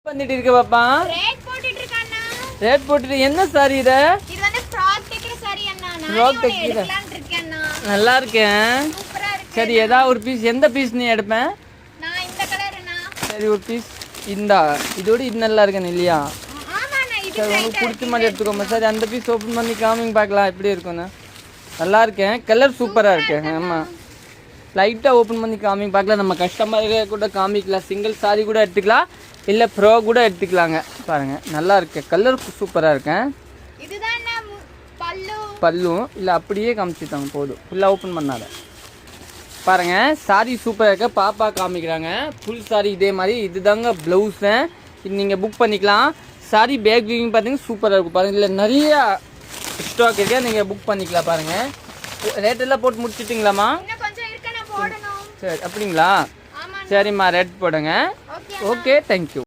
பண்ணிட்டு இருக்க பாப்பா? ரேட் போட்டுட்டு இருக்கேன்னா. ரேட் போட்டுட்டு என்ன சாரி இது? இது வந்து ஃப்ராக் தைக்கிற சாரி அண்ணா. ஃப்ராக் நான் தைக்கிற. எடுக்கலாம்னு இருக்கேன்னா. நல்லா இருக்கேன். சூப்பரா இருக்கு. சரி ஏதாவது ஒரு பீஸ் எந்த பீஸ் நீ எடுப்பேன்? நான் இந்த கலர் அண்ணா. சரி ஒரு பீஸ் இந்தா இதோட இது நல்லா இருக்குன்னு இல்லையா? ஆமாண்ணா இது சரி உங்களுக்கு பிடிச்ச மாதிரி எடுத்துக்கோமா. சரி அந்த பீஸ் ஓப்பன் பண்ணி காமிங் பார்க்கலாம் எப்படி இருக்குன்னு. நல்லா இருக்கேன். கலர் சூப்பராக இருக்கு. ஆமாம் லைட்டாக ஓப்பன் பண்ணி காமிங் பார்க்கலாம். நம்ம கஸ்டமருக்கு கூட காமிக்கலாம். சிங்கிள் சாரி கூட எடுத்துக்கலாம், இல்லை ப்ரோ கூட எடுத்துக்கலாங்க. பாருங்கள் நல்லா இருக்கு. கலர் சூப்பராக இருக்கேன். இதுதான் பல்லும் இல்லை அப்படியே காமிச்சிட்டாங்க போதும். ஃபுல்லாக ஓப்பன் பண்ணாத. பாருங்கள் சாரி சூப்பராக இருக்க. பாப்பா காமிக்கிறாங்க ஃபுல் சாரி இதே மாதிரி. இதுதாங்க ப்ளவுஸு. இது நீங்கள் புக் பண்ணிக்கலாம். சாரி பேக் வியூவிங் பார்த்தீங்கன்னா சூப்பராக இருக்கும். பாருங்கள் இல்லை நிறையா ஸ்டாக் இருக்கா, நீங்கள் புக் பண்ணிக்கலாம். பாருங்கள் ரேட்டெல்லாம் போட்டு முடிச்சிட்டிங்களாம்மா? இன்னும் கொஞ்சம் இருக்கு நான் போடணும். சரி அப்படிங்களா? ஆமாண்ணா. சரிம்மா ரேட் போடுங்க. ஓகே. Okay thank you.